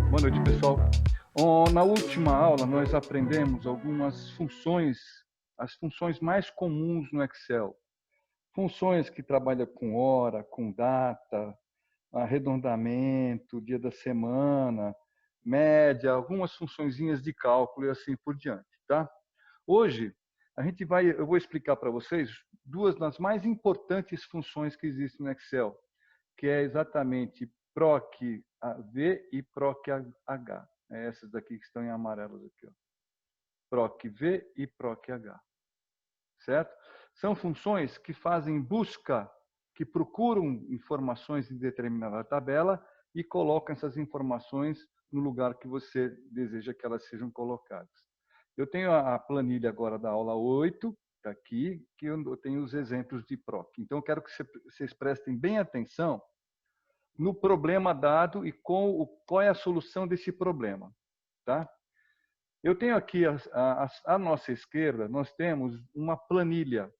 Boa noite, pessoal. Na última aula, nós aprendemos algumas funções, as funções mais comuns no Excel. Funções que trabalham com hora, com data, arredondamento, dia da semana, média, algumas funçõezinhas de cálculo e assim por diante, tá? Hoje, eu vou explicar para vocês duas das mais importantes funções que existem no Excel, que é exatamente PROC-V e PROC-H. É essas daqui que estão em amarelos aqui, ó. PROC-V e PROC-H. Certo? São funções que fazem busca, que procuram informações em determinada tabela e colocam essas informações no lugar que você deseja que elas sejam colocadas. Eu tenho a planilha agora da aula 8, está aqui, que eu tenho os exemplos de PROC. Então, eu quero que vocês prestem bem atenção no problema dado e qual é a solução desse problema. Tá? Eu tenho aqui, à nossa esquerda, nós temos uma planilha,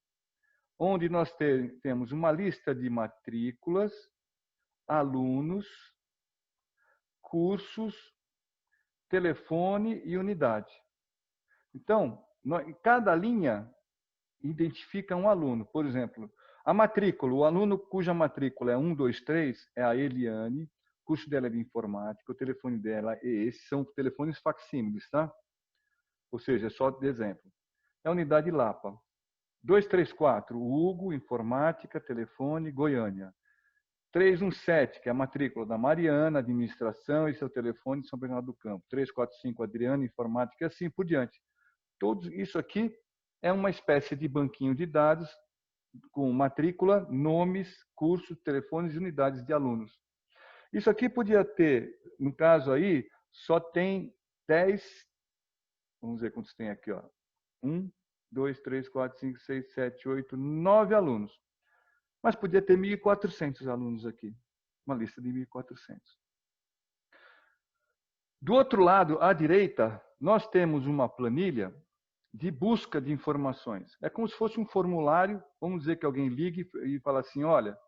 onde nós temos uma lista de matrículas, alunos, cursos, telefone e unidade. Então, cada linha identifica um aluno. Por exemplo, a matrícula, o aluno cuja matrícula é 123 é a Eliane, o curso dela é de informática, o telefone dela é esse, são telefones facsímiles, tá? Ou seja, é só de exemplo. É a unidade Lapa. 234, Hugo, informática, telefone, Goiânia. 317, que é a matrícula da Mariana, administração e seu telefone de São Bernardo do Campo. 345, Adriana, informática e assim por diante. Tudo isso aqui é uma espécie de banquinho de dados com matrícula, nomes, cursos, telefones e unidades de alunos. Isso aqui podia ter, no caso aí, só tem 10, vamos ver quantos tem aqui, ó. 1, 2, 3, 4, 5, 6, 7, 8, 9 alunos. Mas podia ter 1.400 alunos aqui. Uma lista de 1.400. Do outro lado, à direita, nós temos uma planilha de busca de informações. É como se fosse um formulário, vamos dizer que alguém ligue e fala assim, olha,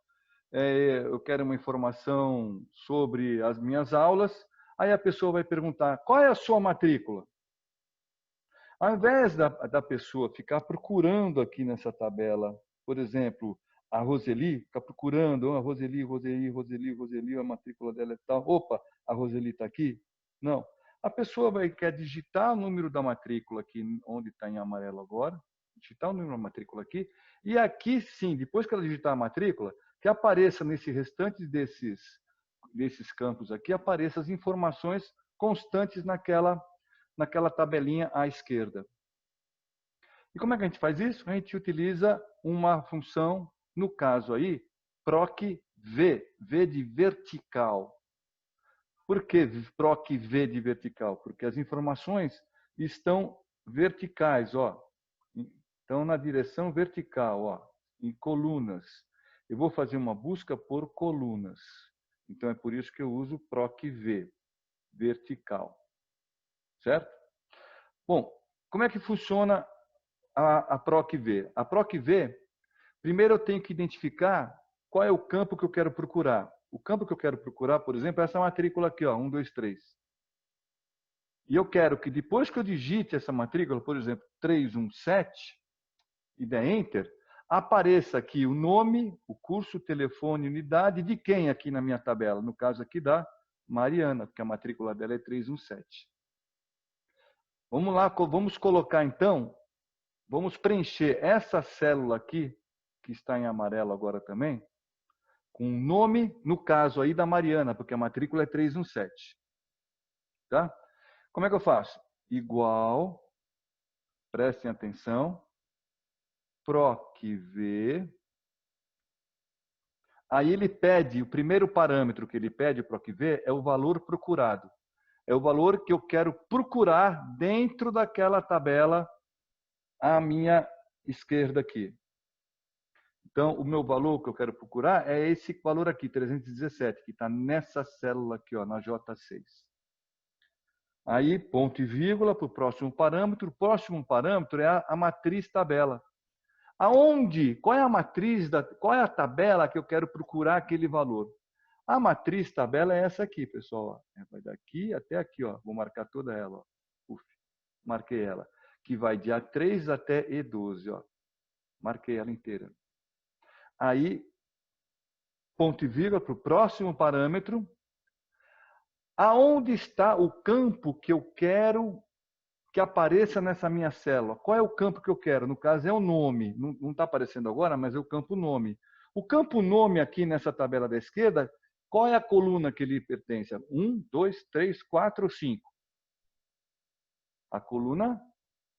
eu quero uma informação sobre as minhas aulas, aí a pessoa vai perguntar, qual é a sua matrícula? Ao invés da pessoa ficar procurando aqui nessa tabela, por exemplo, a Roseli, ficar procurando, a Roseli, a matrícula dela é tal, opa, a Roseli está aqui? Não. A pessoa quer digitar o número da matrícula aqui, onde está em amarelo agora, digitar o número da matrícula aqui, e aqui sim, depois que ela digitar a matrícula, que apareça nesse restante desses campos aqui, apareça as informações constantes naquela tabelinha à esquerda. E como é que a gente faz isso? A gente utiliza uma função, no caso aí, PROC-V, V de vertical. Por que PROC-V de vertical? Porque as informações estão verticais, ó. Estão na direção vertical, ó, em colunas. Eu vou fazer uma busca por colunas. Então, é por isso que eu uso PROC-V, vertical. Certo? Bom, como é que funciona a PROC-V? A PROC-V, primeiro eu tenho que identificar qual é o campo que eu quero procurar. O campo que eu quero procurar, por exemplo, é essa matrícula aqui, ó, 123. E eu quero que depois que eu digite essa matrícula, por exemplo, 317, e der Enter, apareça aqui o nome, o curso, o telefone, unidade de quem aqui na minha tabela. No caso aqui da Mariana, porque a matrícula dela é 317. Vamos lá, vamos colocar então, vamos preencher essa célula aqui, que está em amarelo agora também, com o nome, no caso aí da Mariana, porque a matrícula é 317. Tá? Como é que eu faço? Igual, prestem atenção, PROC-V. Aí ele pede, o primeiro parâmetro que ele pede, o PROC-V, é o valor procurado. É o valor que eu quero procurar dentro daquela tabela a minha esquerda aqui. Então, o meu valor que eu quero procurar é esse valor aqui, 317, que está nessa célula aqui, ó, na J6. Aí, ponto e vírgula para o próximo parâmetro. O próximo parâmetro é a matriz tabela. Aonde? Qual é a matriz, qual é a tabela que eu quero procurar aquele valor? A matriz tabela é essa aqui, pessoal. Vai daqui até aqui, ó. Vou marcar toda ela, ó. Uf, marquei ela. Que vai de A3 até E12, ó. Marquei ela inteira. Aí, ponto e vírgula para o próximo parâmetro. Aonde está o campo que eu quero que apareça nessa minha célula? Qual é o campo que eu quero? No caso, é o nome. Não está aparecendo agora, mas é o campo nome. O campo nome aqui nessa tabela da esquerda, qual é a coluna que ele pertence? 1, 2, 3, 4 ou 5? A coluna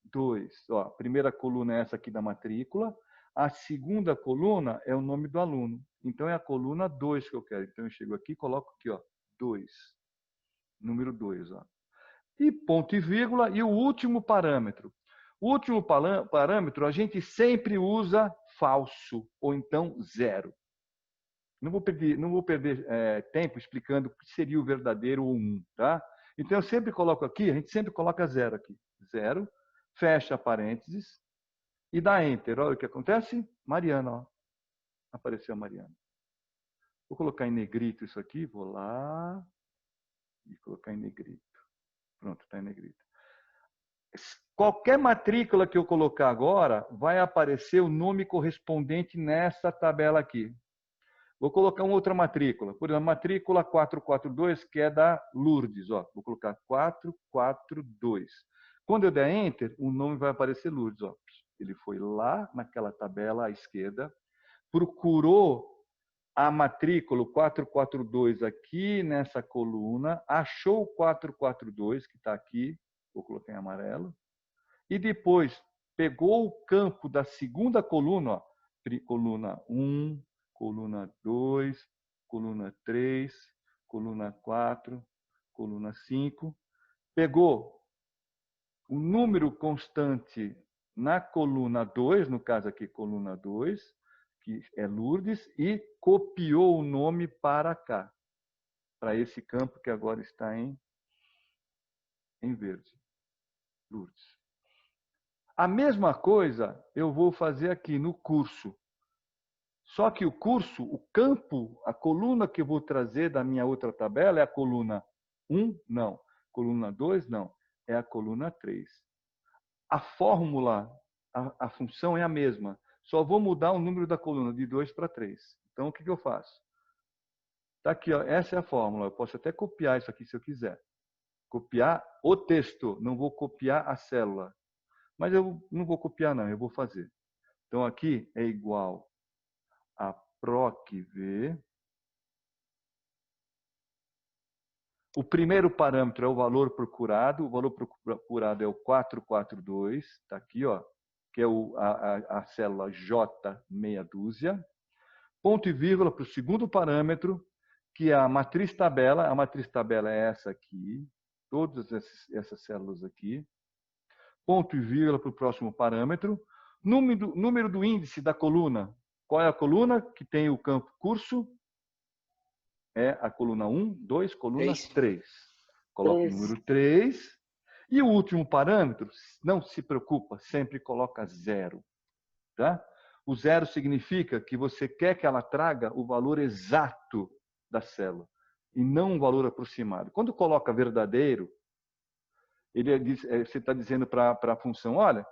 2. Ó, a primeira coluna é essa aqui da matrícula. A segunda coluna é o nome do aluno. Então, é a coluna 2 que eu quero. Então, eu chego aqui e coloco aqui, ó, 2. Número 2, ó. E ponto e vírgula, e o último parâmetro. O último parâmetro a gente sempre usa falso, ou então 0. Não vou perder tempo explicando o que seria o verdadeiro ou 1, tá? Então eu sempre coloco aqui, a gente sempre coloca 0 aqui. 0, fecha parênteses e dá Enter. Olha o que acontece. Mariana, ó. Apareceu a Mariana. Vou colocar em negrito isso aqui, vou lá e colocar em negrito. Pronto, está em negrito. Qualquer matrícula que eu colocar agora, vai aparecer o nome correspondente nessa tabela aqui. Vou colocar uma outra matrícula. Por exemplo, a matrícula 442, que é da Lourdes. Ó. Vou colocar 442. Quando eu der Enter, o nome vai aparecer Lourdes. Ó. Ele foi lá naquela tabela à esquerda, procurou a matrícula 442 aqui nessa coluna, achou o 442, que está aqui, vou colocar em amarelo, e depois pegou o campo da segunda coluna, ó, coluna 1, coluna 2, coluna 3, coluna 4, coluna 5, pegou o número constante na coluna 2, no caso aqui, coluna 2, que é Lourdes, e copiou o nome para cá, para esse campo que agora está em verde. Lourdes. A mesma coisa eu vou fazer aqui no curso. Só que o curso, o campo, a coluna que eu vou trazer da minha outra tabela é a coluna 1? Não. Coluna 2? Não. É a coluna 3. A fórmula, a função é a mesma. Só vou mudar o número da coluna de 2 para 3. Então, o que eu faço? Está aqui, ó, essa é a fórmula. Eu posso até copiar isso aqui se eu quiser. Copiar o texto, não vou copiar a célula. Mas eu não vou copiar, não, eu vou fazer. Então, aqui é igual a PROC-V. O primeiro parâmetro é o valor procurado. O valor procurado é o 442, está aqui, ó, que é a célula J meia dúzia. Ponto e vírgula para o segundo parâmetro, que é a matriz tabela. A matriz tabela é essa aqui, todas essas células aqui. Ponto e vírgula para o próximo parâmetro. Número do índice da coluna. Qual é a coluna que tem o campo curso? É a coluna 1, 2, coluna 3. Coloca o número 3. E o último parâmetro, não se preocupa, sempre coloca 0. Tá? O 0 significa que você quer que ela traga o valor exato da célula e não um valor aproximado. Quando coloca verdadeiro, você está dizendo para a função, olha,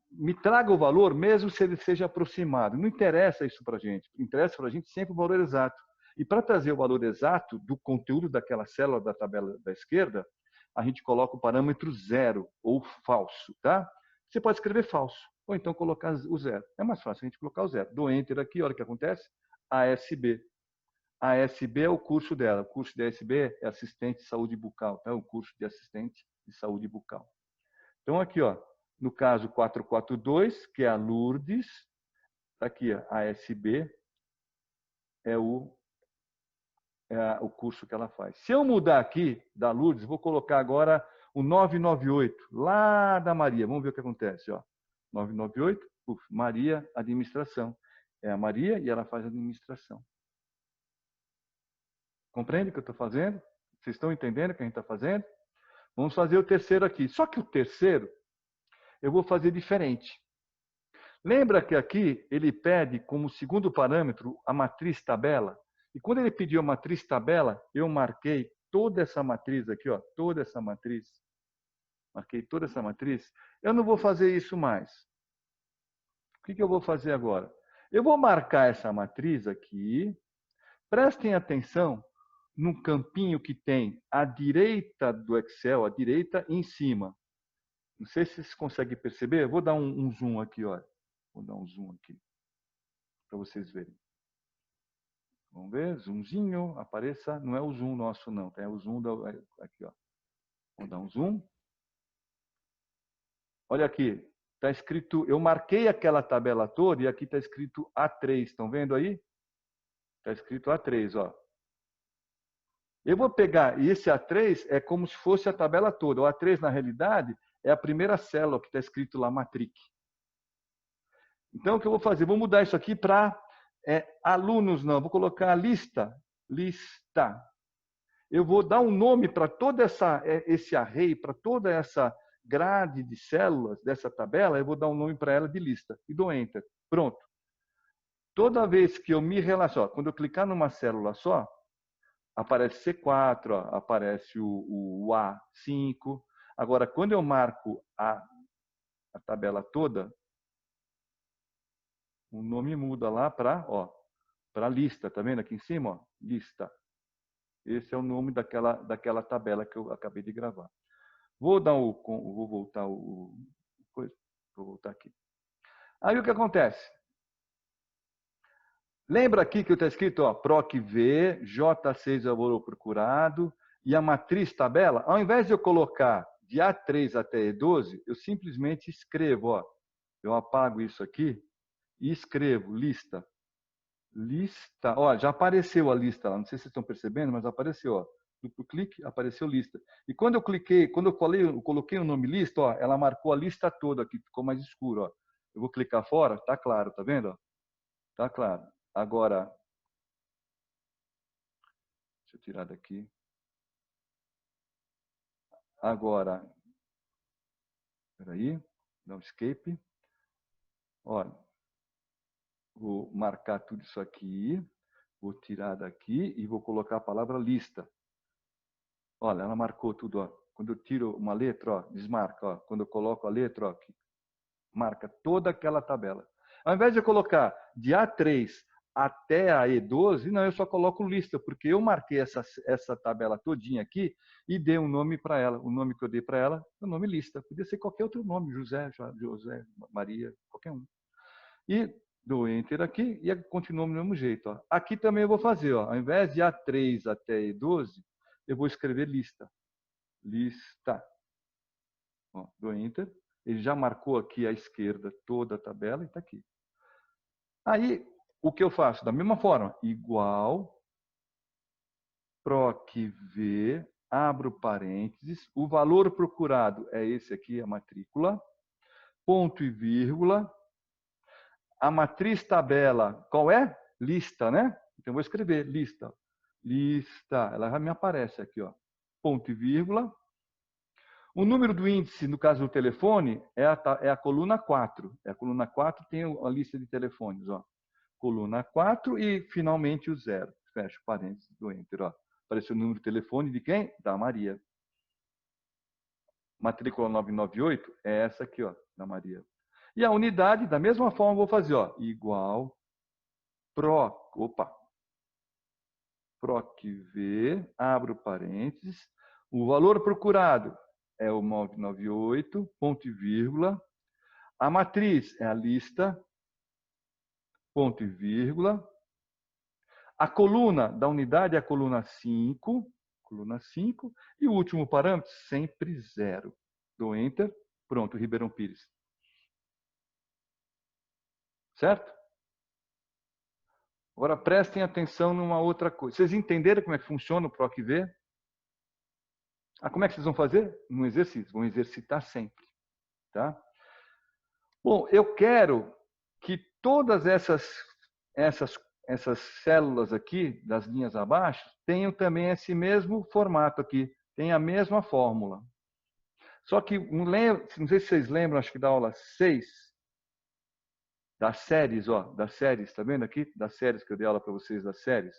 me traga o valor mesmo se ele seja aproximado. Não interessa isso para a gente. Interessa para a gente sempre o valor exato. E para trazer o valor exato do conteúdo daquela célula da tabela da esquerda, a gente coloca o parâmetro 0 ou falso. Tá? Você pode escrever falso ou então colocar o 0. É mais fácil a gente colocar o 0. Dou Enter aqui, olha o que acontece. ASB. A ASB é o curso dela. O curso de ASB é assistente de saúde bucal. Tá? O curso de assistente de saúde bucal. Então, aqui, ó, no caso 442, que é a Lourdes, está aqui, a ASB é o curso que ela faz. Se eu mudar aqui da Lourdes, vou colocar agora o 998, lá da Maria. Vamos ver o que acontece. Ó. 998, Maria, administração. É a Maria e ela faz administração. Compreende o que eu estou fazendo? Vocês estão entendendo o que a gente está fazendo? Vamos fazer o terceiro aqui. Só que o terceiro eu vou fazer diferente. Lembra que aqui ele pede como segundo parâmetro a matriz tabela? E quando ele pediu a matriz tabela, eu marquei toda essa matriz aqui, ó, toda essa matriz. Marquei toda essa matriz. Eu não vou fazer isso mais. O que eu vou fazer agora? Eu vou marcar essa matriz aqui. Prestem atenção no campinho que tem à direita do Excel, à direita em cima. Não sei se vocês conseguem perceber. Eu vou dar um zoom aqui, olha. Vou dar um zoom aqui para vocês verem. Vamos ver, zoomzinho, apareça. Não é o zoom nosso, não. É o zoom aqui, ó. Vou dar um zoom. Olha aqui, está escrito. Eu marquei aquela tabela toda e aqui está escrito A3. Estão vendo aí? Está escrito A3, ó. Eu vou pegar, e esse A3 é como se fosse a tabela toda. O A3, na realidade, é a primeira célula que está escrito lá, matric. Então, o que eu vou fazer? Vou mudar isso aqui para alunos, não. Vou colocar lista. Lista. Eu vou dar um nome para todo esse array, para toda essa grade de células dessa tabela, eu vou dar um nome para ela de lista. E dou Enter. Pronto. Toda vez que eu me relaciono, quando eu clicar numa célula só, aparece C4, ó, aparece o A5. Agora, quando eu marco a tabela toda, o nome muda lá para lista. Tá vendo aqui em cima? Ó, lista. Esse é o nome daquela tabela que eu acabei de gravar. Vou voltar vou voltar aqui. Aí o que acontece? Lembra aqui que está escrito, ó, PROC-V, J6 é o valor procurado, e a matriz tabela? Ao invés de eu colocar de A3 até E12, eu simplesmente escrevo, ó, eu apago isso aqui e escrevo lista. Lista, ó, já apareceu a lista lá, não sei se vocês estão percebendo, mas apareceu, ó. Duplo clique, apareceu lista. E quando eu cliquei, quando eu coloquei o nome lista, ó, ela marcou a lista toda aqui, ficou mais escuro, ó. Eu vou clicar fora, tá claro, tá vendo? Tá claro. Agora, deixa eu tirar daqui. Agora, peraí, dá um escape. Olha, vou marcar tudo isso aqui, vou tirar daqui e vou colocar a palavra lista. Olha, ela marcou tudo, ó. Quando eu tiro uma letra, ó, desmarca, ó. Quando eu coloco a letra, ó, marca toda aquela tabela. Ao invés de eu colocar de A3 até a E12, não, eu só coloco lista, porque eu marquei essa tabela todinha aqui e dei um nome para ela. O nome que eu dei para ela é o nome lista. Podia ser qualquer outro nome, José, Maria, qualquer um. E dou Enter aqui e continua do mesmo jeito. Ó. Aqui também eu vou fazer, ó, ao invés de A3 até E12, eu vou escrever lista. Lista. Ó, dou Enter. Ele já marcou aqui à esquerda toda a tabela e está aqui. Aí, o que eu faço? Da mesma forma, igual, PROC-V, abro parênteses, o valor procurado é esse aqui, a matrícula, ponto e vírgula, a matriz tabela, qual é? Lista, né? Então, eu vou escrever lista. Lista, ela já me aparece aqui, ó, ponto e vírgula. O número do índice, no caso do telefone, é a coluna 4. A coluna 4 tem a lista de telefones, ó. Coluna 4 e, finalmente, o 0. Fecha o parênteses do Enter, ó. Apareceu o número de telefone de quem? Da Maria. Matrícula 998 é essa aqui, ó, da Maria. E a unidade, da mesma forma, eu vou fazer, ó, igual PROC-V, abro parênteses, o valor procurado é o 998, ponto e vírgula, a matriz é a lista, ponto e vírgula, a coluna da unidade é a coluna 5, e o último parâmetro sempre 0. Dou Enter, pronto, Ribeirão Pires. Certo? Agora prestem atenção numa outra coisa. Vocês entenderam como é que funciona o PROC-V? Como é que vocês vão fazer? No exercício, vão exercitar sempre. Tá? Bom, eu quero que todas essas células aqui, das linhas abaixo, tenham também esse mesmo formato aqui, tem a mesma fórmula. Só que, não sei se vocês lembram, acho que da aula 6, das séries, ó, das séries, tá vendo aqui? Das séries que eu dei aula para vocês, das séries.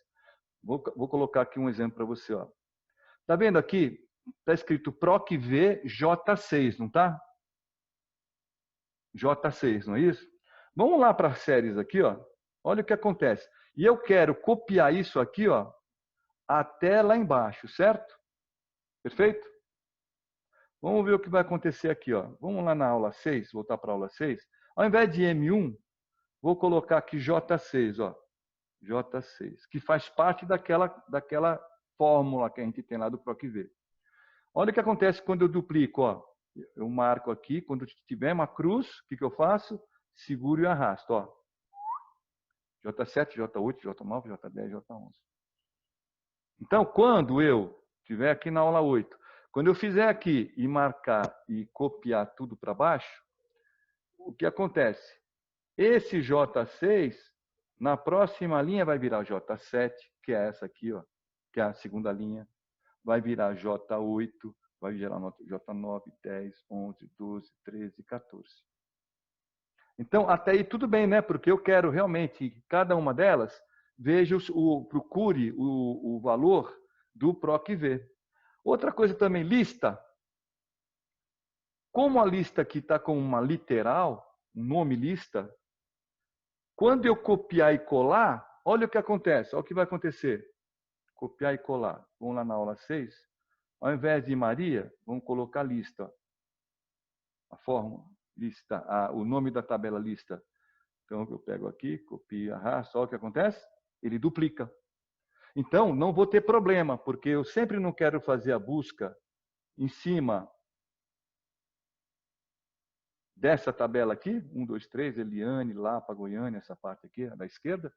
Vou colocar aqui um exemplo para você, ó. Tá vendo aqui? Tá escrito PROC-V J6, não tá? J6, não é isso? Vamos lá para as séries aqui, ó. Olha o que acontece. E eu quero copiar isso aqui, ó, até lá embaixo, certo? Perfeito? Vamos ver o que vai acontecer aqui, ó. Vamos lá na aula 6, voltar para a aula 6. Ao invés de M1, vou colocar aqui J6, ó. J6, que faz parte daquela fórmula que a gente tem lá do PROC-V. Olha o que acontece quando eu duplico, ó. Eu marco aqui, quando tiver uma cruz, o que eu faço? Seguro e arrasto, ó. J7, J8, J9, J10, J11. Então, quando eu estiver aqui na aula 8, quando eu fizer aqui e marcar e copiar tudo para baixo, o que acontece? Esse J6, na próxima linha vai virar J7, que é essa aqui, ó, que é a segunda linha. Vai virar J8, vai virar J9, 10, 11, 12, 13, 14. Então, até aí tudo bem, né? Porque eu quero realmente que cada uma delas procure o valor do PROC-V. Outra coisa também, lista. Como a lista aqui está com uma literal, um nome lista, quando eu copiar e colar, olha o que acontece, olha o que vai acontecer. Copiar e colar. Vamos lá na aula 6. Ao invés de Maria, vamos colocar lista. A fórmula, lista, o nome da tabela lista. Então, eu pego aqui, copio, arrasto, olha o que acontece? Ele duplica. Então, não vou ter problema, porque eu sempre não quero fazer a busca em cima dessa tabela aqui, 1, 2, 3, Eliane, Lapa, Goiânia, essa parte aqui, da esquerda.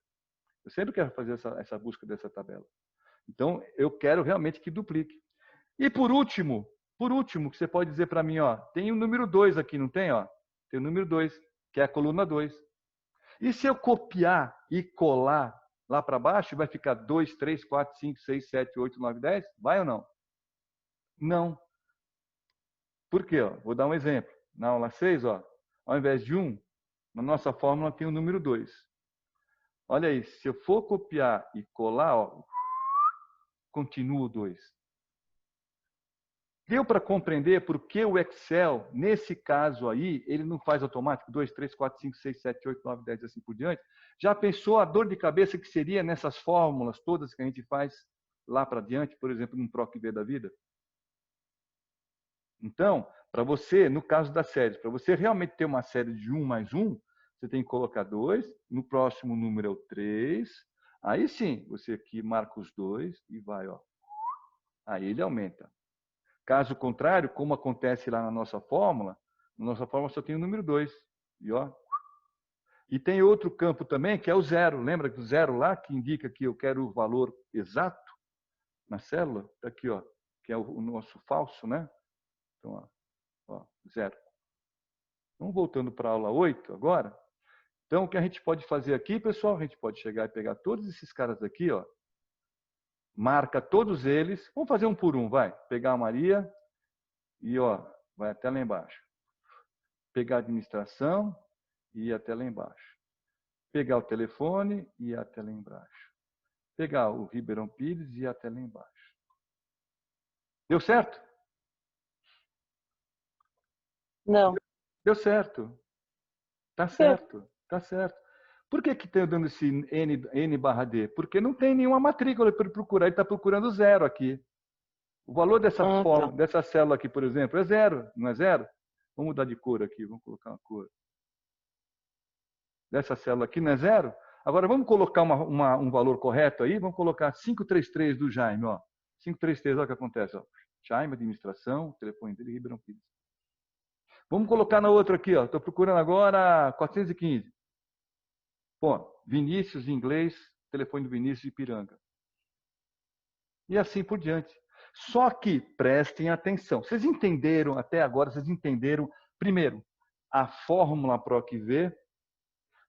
Eu sempre quero fazer essa busca dessa tabela. Então, eu quero realmente que duplique. E por último, que você pode dizer para mim, ó, tem o número 2 aqui, não tem? Ó? Tem o número 2, que é a coluna 2. E se eu copiar e colar lá para baixo, vai ficar 2, 3, 4, 5, 6, 7, 8, 9, 10? Vai ou não? Não. Por quê? Ó? Vou dar um exemplo. Na aula 6, ó, ao invés de 1, na nossa fórmula tem o número 2. Olha aí, se eu for copiar e colar, ó, continua o 2. Deu para compreender por que o Excel, nesse caso aí, ele não faz automático 2, 3, 4, 5, 6, 7, 8, 9, 10 e assim por diante? Já pensou a dor de cabeça que seria nessas fórmulas todas que a gente faz lá para diante, por exemplo, num PROC-V da vida? Então, para você, no caso das séries, para você realmente ter uma série de 1 mais 1, você tem que colocar 2, no próximo número é o 3, aí sim, você aqui marca os 2 e vai, ó. Aí ele aumenta. Caso contrário, como acontece lá na nossa fórmula só tem o número 2. E, ó. E tem outro campo também, que é o zero. Lembra do zero lá, que indica que eu quero o valor exato na célula? Está aqui, ó, que é o nosso falso, né? Então, ó, zero. Vamos voltando para a aula 8 agora. Então, o que a gente pode fazer aqui, pessoal, a gente pode chegar e pegar todos esses caras aqui, ó, marca todos eles. Vamos fazer um por um, vai. Pegar a Maria e, ó, vai até lá embaixo. Pegar a administração e ir até lá embaixo. Pegar o telefone e ir até lá embaixo. Pegar o Ribeirão Pires e ir até lá embaixo. Deu certo? Não. Deu certo. Tá certo. Tá certo. Por que que tem dando esse N barra D? Porque não tem nenhuma matrícula para procurar. Ele está procurando zero aqui. O valor dessa célula aqui, por exemplo, é zero. Não é zero? Vamos mudar de cor aqui. Vamos colocar uma cor. Dessa célula aqui não é zero? Agora vamos colocar um valor correto aí. Vamos colocar 533 do Jaime. Ó. 533, olha o que acontece. Ó. Jaime, administração, telefone dele, Ribeirão Pires. Vamos colocar na outra aqui. Estou procurando agora 415. Bom, Vinícius, em inglês, telefone do Vinícius de Ipiranga. E assim por diante. Só que prestem atenção. Vocês entenderam até agora, vocês entenderam, primeiro, a fórmula PROC-V.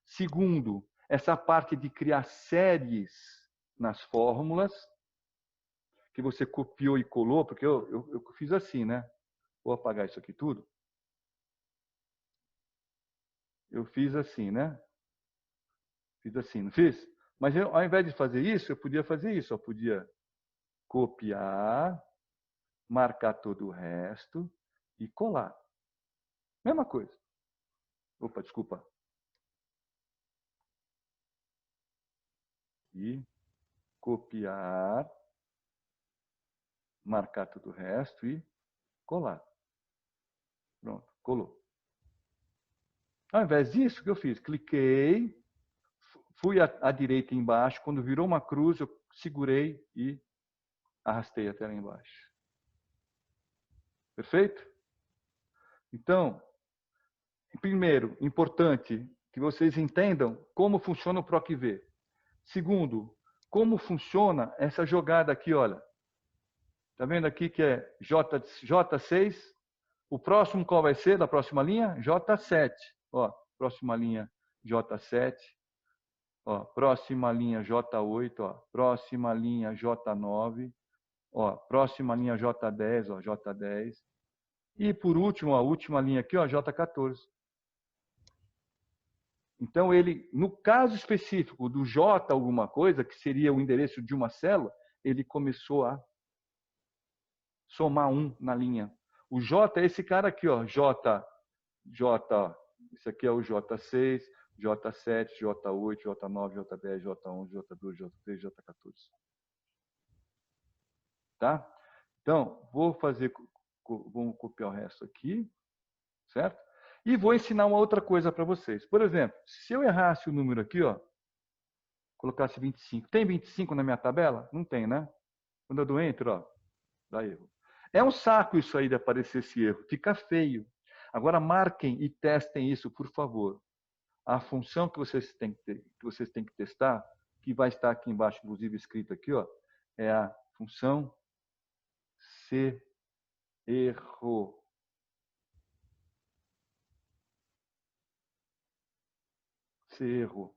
Segundo, essa parte de criar séries nas fórmulas, que você copiou e colou, porque eu fiz assim, né? Vou apagar isso aqui tudo. Eu fiz assim, né? Fiz assim, não fiz? Mas eu, ao invés de fazer isso, eu podia fazer isso. Eu podia copiar, marcar todo o resto e colar. Mesma coisa. Opa, desculpa. E copiar, marcar todo o resto e colar. Pronto, colou. Ao invés disso, o que eu fiz? Cliquei, fui à direita embaixo, quando virou uma cruz, eu segurei e arrastei até lá embaixo. Perfeito? Então, primeiro, importante que vocês entendam como funciona o PROC-V. Segundo, como funciona essa jogada aqui, olha. Tá vendo aqui que é J6? O próximo qual vai ser da próxima linha? J7. Ó, próxima linha J7. Ó, próxima linha J8, ó, próxima linha J9, ó, próxima linha J10, ó, J10. E por último, a última linha aqui, ó, J14. Então ele, no caso específico do J alguma coisa, que seria o endereço de uma célula, ele começou a somar 1 na linha. O J é esse cara aqui, ó, J, esse aqui é o J6, J7, J8, J9, J10, J11, J12, J13, J14. Tá? Então, vamos copiar o resto aqui, certo? E vou ensinar uma outra coisa para vocês. Por exemplo, se eu errasse o número aqui, ó, colocasse 25. Tem 25 na minha tabela? Não tem, né? Quando eu dou Enter, ó, dá erro. É um saco isso aí de aparecer esse erro. Fica feio. Agora marquem e testem isso, por favor. A função que vocês têm que testar, que vai estar aqui embaixo, inclusive escrito aqui, ó, é a função se erro. Se erro.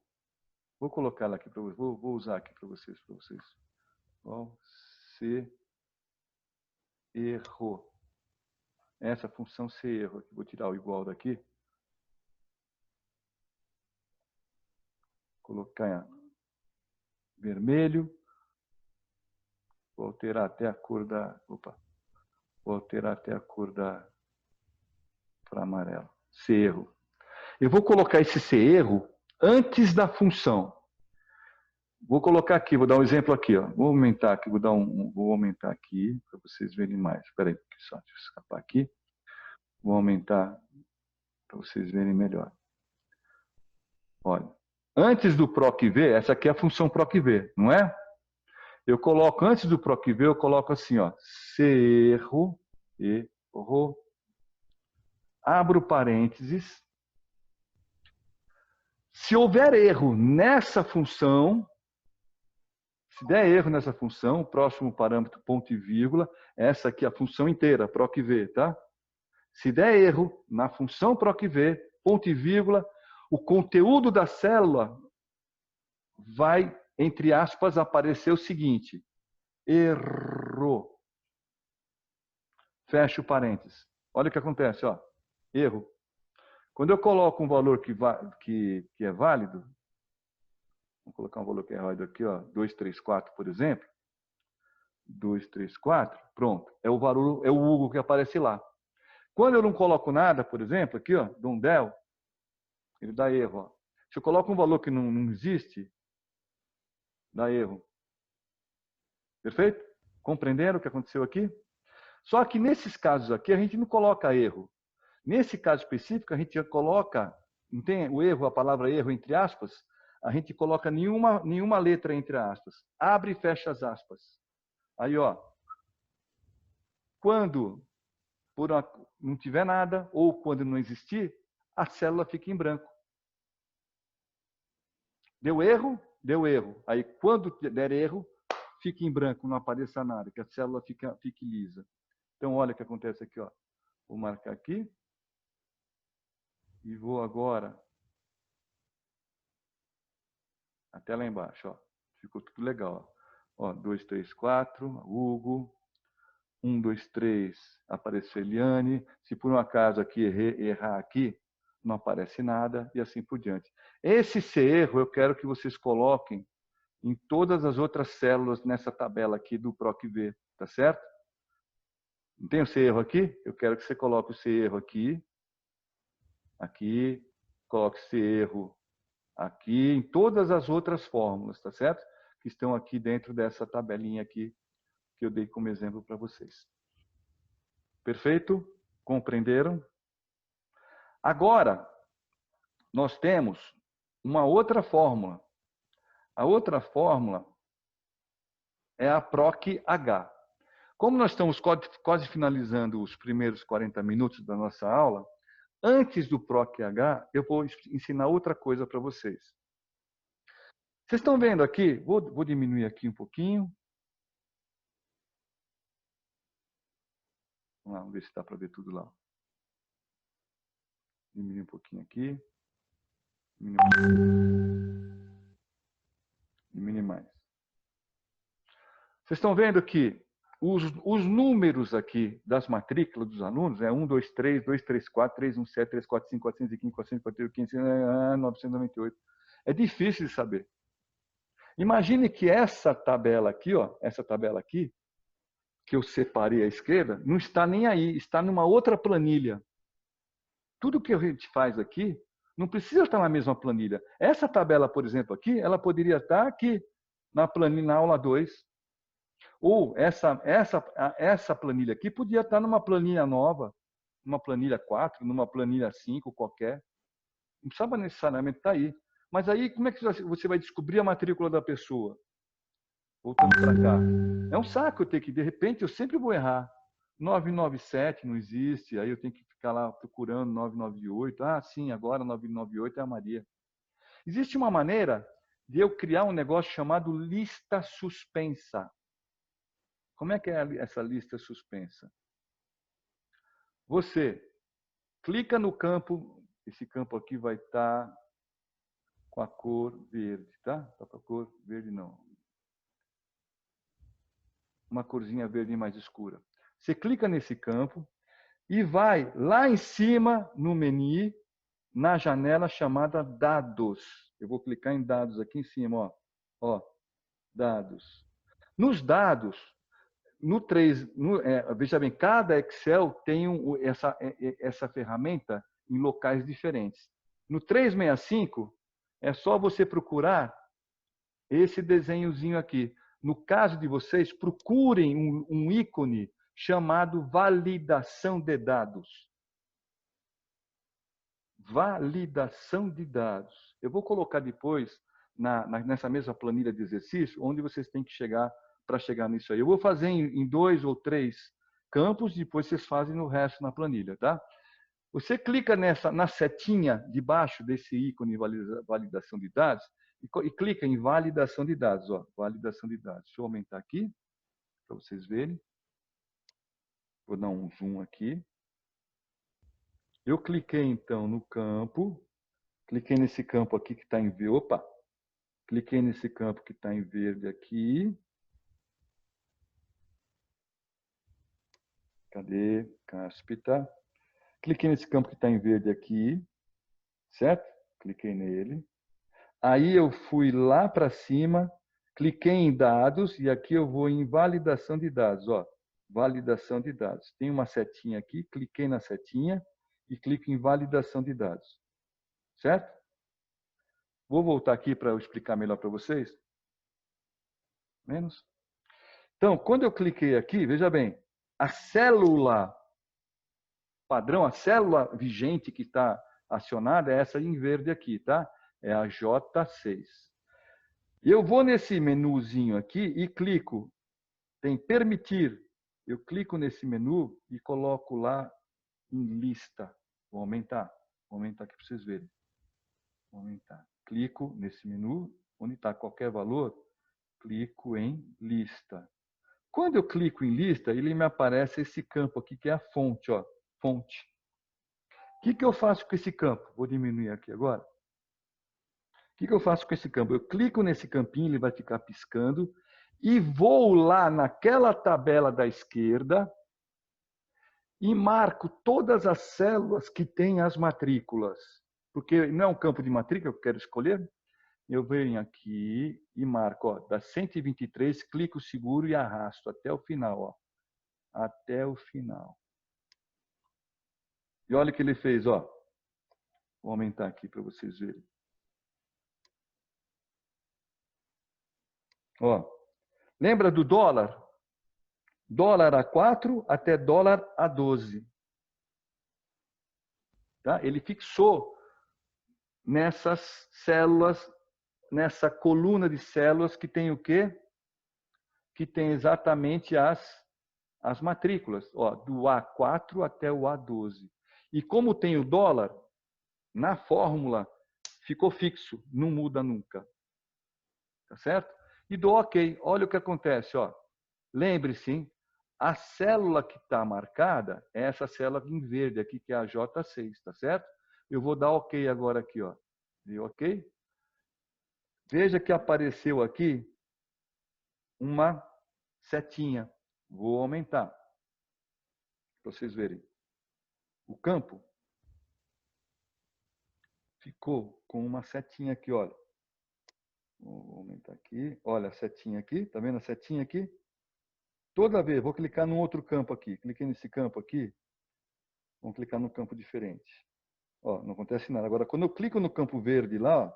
Vou colocar ela aqui para vocês. Vou usar aqui para vocês. Ó, se erro. Essa função se erro. Vou tirar o igual daqui. Colocar vermelho. Vou alterar até a cor da... Opa. Vou alterar até a cor da... para amarelo. Se erro. Eu vou colocar esse se erro antes da função. Vou colocar aqui, vou dar um exemplo aqui, ó. Vou aumentar aqui, vou aumentar aqui para vocês verem mais. Espera aí, só deixa eu escapar aqui. Vou aumentar para vocês verem melhor. Olha, antes do PROC-V, essa aqui é a função PROC-V, não é? Eu coloco, antes do PROC-V, eu coloco assim, ó, se erro, abro parênteses. Se houver erro nessa função, se der erro nessa função, o próximo parâmetro, ponto e vírgula, essa aqui é a função inteira, PROC-V, tá? Se der erro na função PROC-V, ponto e vírgula, o conteúdo da célula vai, entre aspas, aparecer o seguinte: erro. Fecha o parênteses. Olha o que acontece, ó. Erro. Quando eu coloco um valor que é válido, vou colocar um valor que é válido aqui, ó, 234, por exemplo. 234, pronto. É o valor, é o Hugo que aparece lá. Quando eu não coloco nada, por exemplo, aqui, ó, dou um del, ele dá erro. Ó. Se eu coloco um valor que não existe, dá erro. Perfeito? Compreenderam o que aconteceu aqui? Só que nesses casos aqui, a gente não coloca erro. Nesse caso específico, a gente já coloca, não tem o erro, a palavra erro, entre aspas, a gente coloca nenhuma letra entre aspas. Abre e fecha as aspas. Aí, ó, quando não tiver nada, ou quando não existir, a célula fica em branco. Deu erro? Deu erro. Aí, quando der erro, fica em branco, não apareça nada, que a célula fique lisa. Então, olha o que acontece aqui, ó. Vou marcar aqui. e vou agora até lá embaixo, ó. Ficou tudo legal, ó. 2, 3, 4, Hugo. 1, 2, 3, apareceu Eliane. Se por um acaso aqui errar aqui, não aparece nada e assim por diante. Esse erro eu quero que vocês coloquem em todas as outras células nessa tabela aqui do PROC-V, tá certo? Não tem o erro aqui? Eu quero que você coloque o erro aqui, aqui, coloque esse erro aqui, em todas as outras fórmulas, tá certo? Que estão aqui dentro dessa tabelinha aqui que eu dei como exemplo para vocês. Perfeito? Compreenderam? Agora, nós temos uma outra fórmula. A outra fórmula é a PROC-H. Como nós estamos quase finalizando os primeiros 40 minutos da nossa aula, antes do PROC-H, eu vou ensinar outra coisa para vocês. Vocês estão vendo aqui? Vou diminuir aqui um pouquinho. Vamos ver se dá para ver tudo lá. Diminuir um pouquinho aqui. Diminuir mais. Vocês estão vendo que os números aqui das matrículas dos alunos é 1, 2, 3, 2, 3, 4, 3, 1, 7, 3, 4, 5, 415, 448, 500, 998. É difícil de saber. Imagine que essa tabela aqui, ó, essa tabela aqui, que eu separei à esquerda, não está nem aí, está numa outra planilha. Tudo que a gente faz aqui não precisa estar na mesma planilha. Essa tabela, por exemplo, aqui, ela poderia estar aqui na planilha, na aula 2. Ou essa planilha aqui podia estar numa planilha nova, numa planilha 4, numa planilha 5 qualquer. Não precisava necessariamente estar aí. Mas aí, como é que você vai descobrir a matrícula da pessoa? Voltando para cá. É um saco eu ter que, de repente, eu sempre vou errar. 997 não existe, aí eu tenho que ficar lá procurando 998. Ah, sim, agora 998 é a Maria. Existe uma maneira de eu criar um negócio chamado lista suspensa. Como é que é essa lista suspensa? Você clica no campo, esse campo aqui vai estar com a cor verde, tá? Tá com a cor verde não. Uma corzinha verde mais escura. Você clica nesse campo e vai lá em cima no menu, na janela chamada Dados. Eu vou clicar em Dados aqui em cima, ó. Ó, Dados. Nos dados, no 3, veja bem, cada Excel tem essa ferramenta em locais diferentes. No 365, é só você procurar esse desenhozinho aqui. No caso de vocês, procurem um ícone chamado validação de dados. Validação de dados. Eu vou colocar depois nessa mesma planilha de exercício, onde vocês têm que chegar para chegar nisso aí. Eu vou fazer em 2 ou 3 campos, depois vocês fazem o resto na planilha, tá? Você clica na setinha de baixo desse ícone validação de dados e clica em validação de dados, ó, validação de dados. Deixa eu aumentar aqui para vocês verem. Vou dar um zoom aqui. Eu cliquei então no campo, cliquei nesse campo aqui que está em verde. Opa! Cliquei nesse campo que está em verde aqui. Cadê? Cáspita. Cliquei nesse campo que está em verde aqui, certo? Cliquei nele. Aí eu fui lá para cima, cliquei em dados e aqui eu vou em validação de dados, ó. Validação de dados. Tem uma setinha aqui, cliquei na setinha e clico em validação de dados. Certo? Vou voltar aqui para eu explicar melhor para vocês. Menos. Então, quando eu cliquei aqui, veja bem, a célula padrão, a célula vigente que está acionada é essa em verde aqui, tá? É a J6. Eu vou nesse menuzinho aqui e clico, tem permitir. Eu clico nesse menu e coloco lá em lista. Vou aumentar aqui para vocês verem. Vou aumentar. Clico nesse menu, onde está qualquer valor, clico em lista. Quando eu clico em lista, ele me aparece esse campo aqui que é a fonte, ó, fonte. O que eu faço com esse campo? Vou diminuir aqui agora. O que eu faço com esse campo? Eu clico nesse campinho, ele vai ficar piscando, e vou lá naquela tabela da esquerda e marco todas as células que têm as matrículas. Porque não é um campo de matrícula que eu quero escolher. Eu venho aqui e marco, ó, da 123, clico seguro e arrasto até o final, ó. Até o final. E olha o que ele fez, ó. Vou aumentar aqui para vocês verem. Ó, lembra do dólar? Dólar a 4 até dólar a 12. Tá? Ele fixou nessas células, nessa coluna de células que tem o quê? Que tem exatamente as matrículas, ó, do A4 até o A12. E como tem o dólar, na fórmula ficou fixo, não muda nunca. Tá certo? E dou OK. Olha o que acontece, ó. Lembre-se, hein? A célula que está marcada é essa célula em verde aqui, que é a J6, tá certo? Eu vou dar OK agora aqui, ó. Deu OK? Veja que apareceu aqui uma setinha. Vou aumentar, para vocês verem. O campo ficou com uma setinha aqui, olha. Vou aumentar aqui. Olha a setinha aqui. Tá vendo a setinha aqui? Toda vez, vou clicar num outro campo aqui. Cliquei nesse campo aqui. Vamos clicar no campo diferente. Ó, não acontece nada. Agora, quando eu clico no campo verde lá, ó,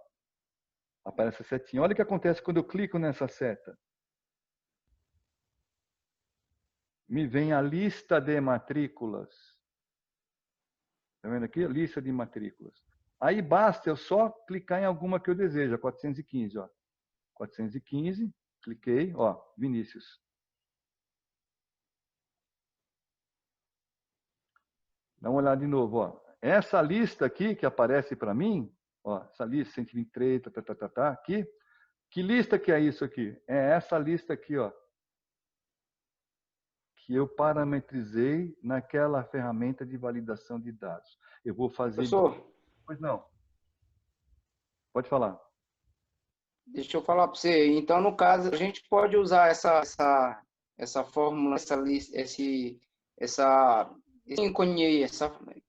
aparece a setinha. Olha o que acontece quando eu clico nessa seta. Me vem a lista de matrículas. Tá vendo aqui? Lista de matrículas. Aí basta eu só clicar em alguma que eu desejo. 415, ó. 415, cliquei, ó, Vinícius. Dá uma olhada de novo, ó. Essa lista aqui que aparece para mim, ó, essa lista 123, aqui. Que lista que é isso aqui? É essa lista aqui, ó. Que eu parametrizei naquela ferramenta de validação de dados. Eu vou fazer... Professor, Pois não. Pode falar. deixa eu falar para você. Então, no caso, a gente pode usar essa fórmula, essa ícone aí,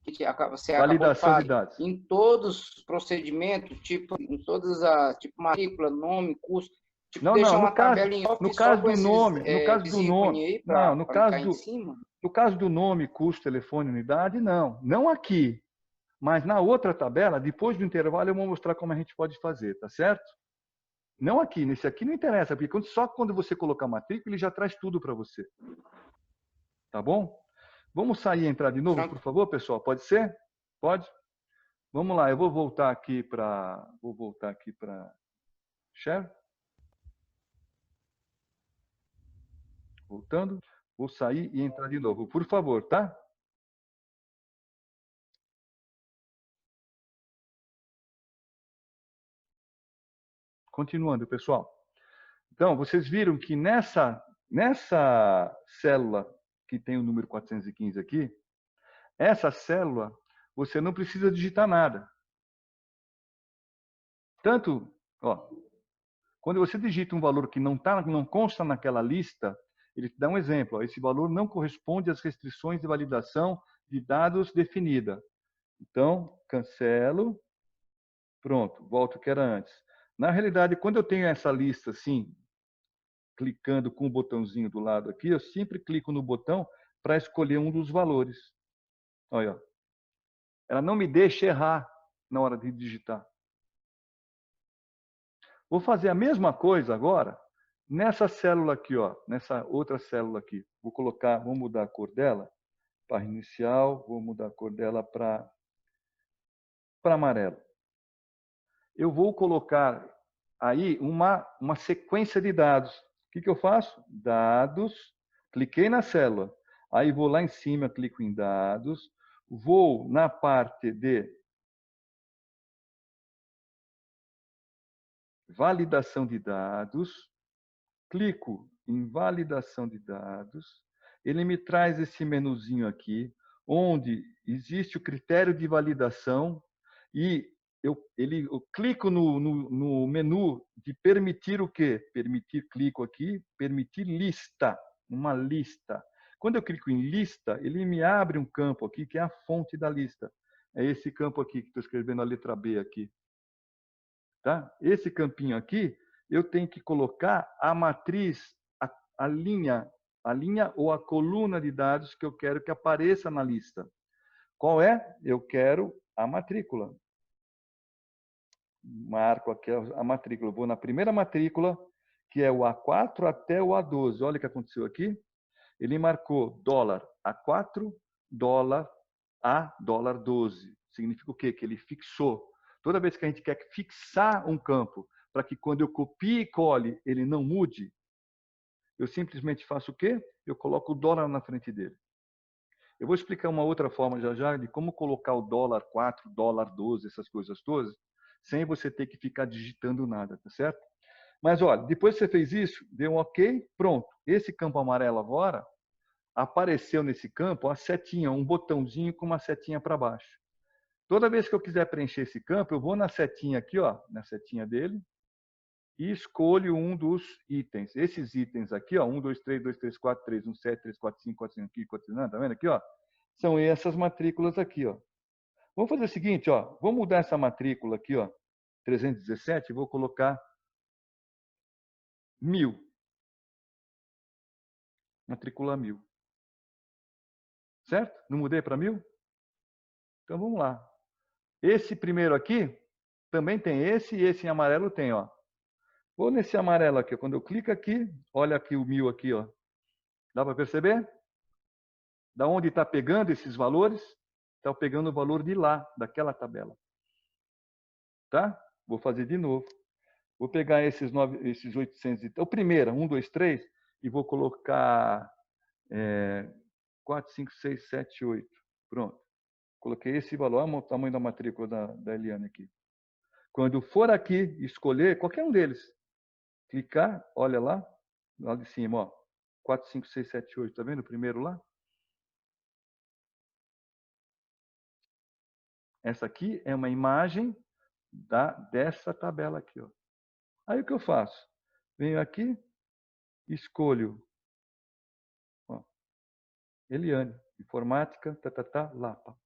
que você acabou de Validação de falar, dados. em todos os procedimentos, tipo, em todas as, tipo, matrícula, nome, custo, tipo, Não, deixar não, uma tabela em off no só caso com do nome, no caso esses do nome, ícones aí não, para clicar em cima? no caso do nome, custo, telefone, unidade, não. Não aqui. Mas na outra tabela, depois do intervalo, eu vou mostrar como a gente pode fazer, tá certo? Não aqui, nesse aqui não interessa, porque só quando você colocar a matrícula, ele já traz tudo para você. Tá bom? Vamos sair e entrar de novo, por favor, pessoal? Pode ser? Pode? Vamos lá, eu vou voltar aqui para Share. Voltando. Vou sair e entrar de novo, por favor, tá? Continuando, pessoal. Então, vocês viram que nessa célula que tem o número 415 aqui, essa célula, você não precisa digitar nada. Tanto, ó, quando você digita um valor que não consta naquela lista, ele te dá um exemplo. Ó, esse valor não corresponde às restrições de validação de dados definida. Então, cancelo. Pronto, volto ao que era antes. Na realidade, quando eu tenho essa lista assim, clicando com o botãozinho do lado aqui, eu sempre clico no botão para escolher um dos valores. Olha, ela não me deixa errar na hora de digitar. Vou fazer a mesma coisa agora nessa célula aqui, ó, nessa outra célula aqui. Vou mudar a cor dela, para inicial, vou mudar a cor dela para amarelo. Eu vou colocar aí uma sequência de dados. O que eu faço? Dados, cliquei na célula, aí vou lá em cima, clico em dados, vou na parte de validação de dados, clico em validação de dados, ele me traz esse menuzinho aqui, onde existe o critério de validação e eu clico no menu de permitir o quê? Permitir, clico aqui, permitir lista, uma lista. Quando eu clico em lista, ele me abre um campo aqui que é a fonte da lista. É esse campo aqui que estou escrevendo a letra B aqui. Tá? Esse campinho aqui, eu tenho que colocar a matriz, a linha ou a coluna de dados que eu quero que apareça na lista. Qual é? Eu quero a matrícula. Marco aqui a matrícula. Vou na primeira matrícula, que é o A4 até o A12. Olha o que aconteceu aqui. Ele marcou dólar A4, dólar A, dólar 12. Significa o quê? Que ele fixou. Toda vez que a gente quer fixar um campo, para que quando eu copie e cole, ele não mude, eu simplesmente faço o quê? Eu coloco o dólar na frente dele. Eu vou explicar uma outra forma já já de como colocar o dólar 4, dólar 12, essas coisas todas, sem você ter que ficar digitando nada, tá certo? Mas olha, depois que você fez isso, deu um OK, pronto. Esse campo amarelo agora, apareceu nesse campo a setinha, um botãozinho com uma setinha para baixo. Toda vez que eu quiser preencher esse campo, eu vou na setinha aqui, ó, na setinha dele, e escolho um dos itens. Esses itens aqui, ó, 1, 2, 3, 2, 3, 4, 3, 1, 7, 3, 4, 5, 4, 5, 5, 4, 5, tá vendo aqui, ó? São essas matrículas aqui, ó. Vamos fazer o seguinte, ó, vou mudar essa matrícula aqui, ó, 317, e vou colocar 1000. Matrícula 1000. Certo? Não mudei para 1000? Então vamos lá. Esse primeiro aqui também tem esse, e esse em amarelo tem, ó. Vou nesse amarelo aqui, quando eu clico aqui, olha aqui o 1000 aqui, ó. Dá para perceber? Da onde está pegando esses valores? Está pegando o valor de lá, daquela tabela. Tá? Vou fazer de novo. Vou pegar esses 800, o primeiro, 1, 2, 3, e vou colocar 4, 5, 6, 7, 8. Pronto. Coloquei esse valor, olha o tamanho da matrícula da Eliane aqui. Quando for aqui escolher qualquer um deles, clicar, olha lá de cima, ó, 4, 5, 6, 7, 8, tá vendo o primeiro lá? Essa aqui é uma imagem dessa tabela aqui, ó. Aí o que eu faço? Venho aqui, escolho, ó, Eliane, informática, Lapa.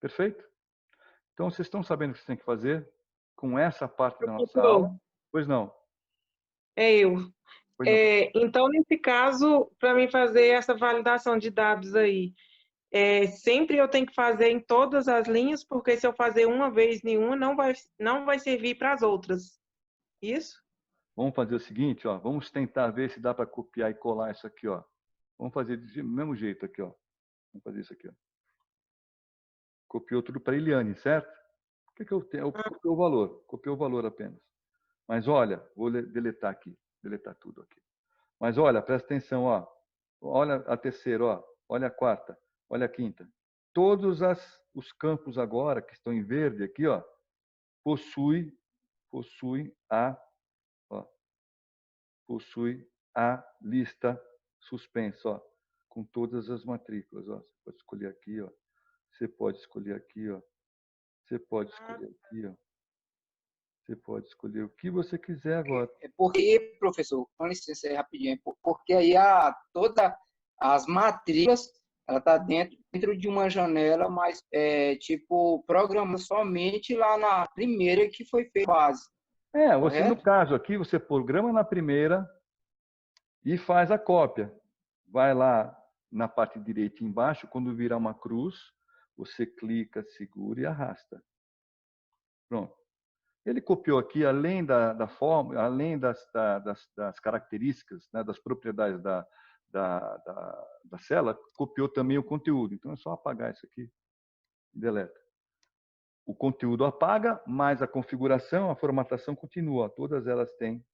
Perfeito? Então, vocês estão sabendo o que vocês têm que fazer com essa parte da nossa aula? Pois não? É eu. Pois não. Então, nesse caso, para mim fazer essa validação de dados aí, sempre eu tenho que fazer em todas as linhas, porque se eu fazer uma vez em uma, não vai servir para as outras. Isso? Vamos fazer o seguinte, ó, vamos tentar ver se dá para copiar e colar isso aqui, ó. Vamos fazer do mesmo jeito aqui, ó. Vamos fazer isso aqui, ó. Copiou tudo para Eliane, certo? O que eu tenho? Eu copiei o valor. Copiei o valor apenas. Mas olha, vou deletar aqui. Deletar tudo aqui. Mas olha, presta atenção, ó. Olha a terceira, ó. Olha a quarta. Olha a quinta. Todos os campos agora que estão em verde aqui, ó, possui a lista suspensa, ó, com todas as matrículas, ó. Você pode escolher aqui, ó. Você pode escolher aqui, ó. Você pode escolher aqui, ó. Você pode escolher o que você quiser agora. É porque, professor, com licença aí rapidinho, porque aí todas as matrículas, ela está dentro de uma janela, mas tipo, programa somente lá na primeira que foi feita a base. Você no caso aqui, você programa na primeira e faz a cópia. Vai lá na parte direita embaixo, quando virar uma cruz, você clica, segura e arrasta. Pronto. Ele copiou aqui, além da forma, além das características, né, das propriedades da célula, copiou também o conteúdo. Então é só apagar isso aqui e deleta. O conteúdo apaga, mas a configuração, a formatação continua. Todas elas têm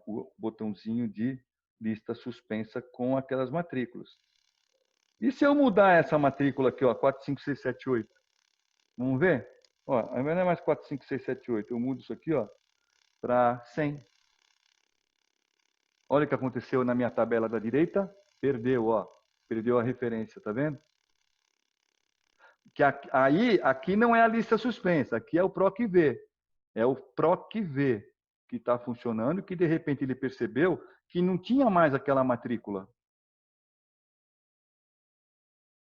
o botãozinho de lista suspensa com aquelas matrículas. E se eu mudar essa matrícula aqui, ó, 4, 5, 6, 7, 8? Vamos ver? Ó, ao invés não é mais 4, 5, 6, 7, 8. Eu mudo isso aqui, ó, para 100. Olha o que aconteceu na minha tabela da direita. Perdeu, ó. Perdeu a referência, tá vendo? Que aí, aqui não é a lista suspensa, aqui é o PROC-V. É o PROC-V que está funcionando, que de repente ele percebeu que não tinha mais aquela matrícula.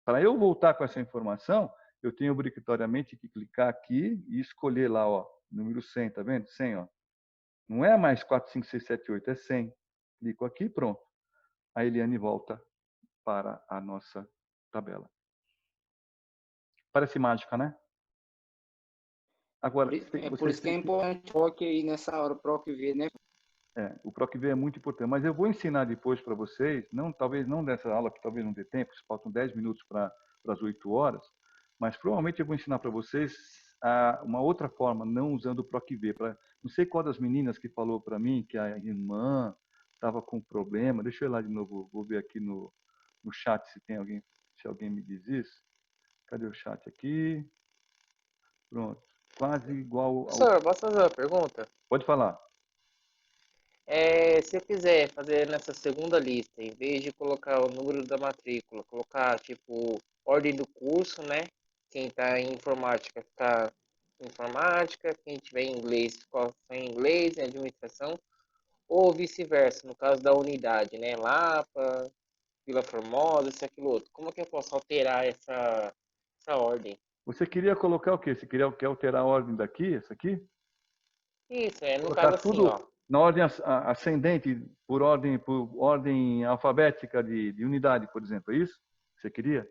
Para eu voltar com essa informação, eu tenho obrigatoriamente que clicar aqui e escolher lá, ó, número 100, tá vendo? 100, ó. Não é mais 4, 5, 6, 7, 8, é 100. Clico aqui, pronto. A Eliane volta para a nossa tabela. Parece mágica, né? Agora, Por isso que é importante o PROC aí nessa hora, o PROC-V, né? O PROC-V é muito importante, mas eu vou ensinar depois para vocês, talvez não dessa aula, que talvez não dê tempo, faltam 10 minutos para as 8 horas, mas provavelmente eu vou ensinar para vocês uma outra forma, não usando o PROC-V. Não sei qual das meninas que falou para mim que a irmã estava com problema, deixa eu ir lá de novo, vou ver aqui no chat se alguém me diz isso. Cadê o chat aqui? Pronto, quase igual ao... Professor, posso fazer uma pergunta? Pode falar. Se eu quiser fazer nessa segunda lista, em vez de colocar o número da matrícula, colocar tipo ordem do curso, né? Quem está em informática ficar em informática, quem tiver em inglês ficar em inglês, em administração, ou vice-versa, no caso da unidade, né? Lapa, Vila Formosa, isso, aquilo outro. Como é que eu posso alterar essa ordem? Você queria colocar o quê? Você quer alterar a ordem daqui, essa aqui? Isso, no Colocar caso assim, tudo ó. na ordem ascendente, por ordem alfabética de unidade, por exemplo. É isso que você queria?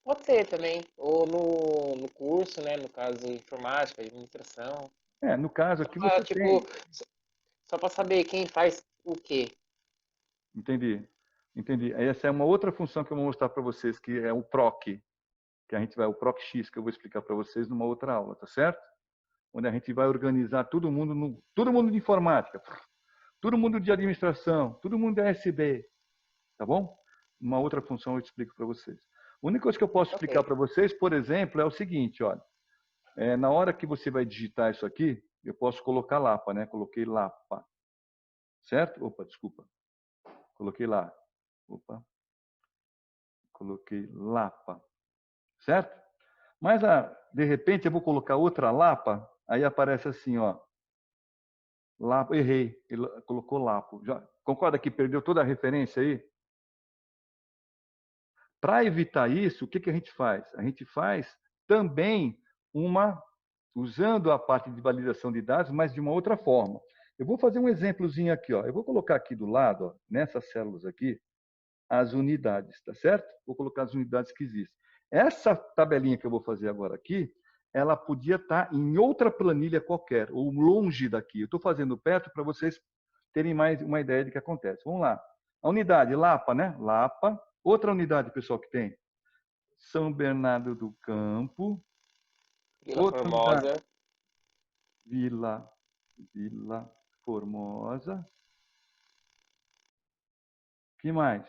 Pode ser também. Ou no curso, né? No caso, informática, administração. No caso aqui Ah, você tipo, tem... só para saber quem faz o quê. Entendi. Essa é uma outra função que eu vou mostrar para vocês, que é o PROC, o PROC-X, que eu vou explicar para vocês numa outra aula, tá certo? Onde a gente vai organizar todo mundo de informática, todo mundo de administração, todo mundo de ASB, tá bom? Uma outra função eu explico para vocês. A única coisa que eu posso explicar para vocês, por exemplo, é o seguinte, olha. Na hora que você vai digitar isso aqui, eu posso colocar Lapa, né? Coloquei Lapa. Certo? Opa, desculpa. Coloquei lá. Opa. Coloquei Lapa. Certo? Mas, de repente, eu vou colocar outra Lapa, aí aparece assim, ó. Lapa, errei. Ele colocou Lapo. Já, concorda que perdeu toda a referência aí? Para evitar isso, o que a gente faz? A gente faz também usando a parte de validação de dados, mas de uma outra forma. Eu vou fazer um exemplozinho aqui, ó. Eu vou colocar aqui do lado, ó, nessas células aqui, as unidades, tá certo? Vou colocar as unidades que existem. Essa tabelinha que eu vou fazer agora aqui, ela podia estar em outra planilha qualquer, ou longe daqui. Eu estou fazendo perto para vocês terem mais uma ideia do que acontece. Vamos lá. A unidade, Lapa, né? Lapa. Outra unidade, pessoal, que tem? São Bernardo do Campo. Vila Outra Formosa. unidade. Vila Formosa. Que mais?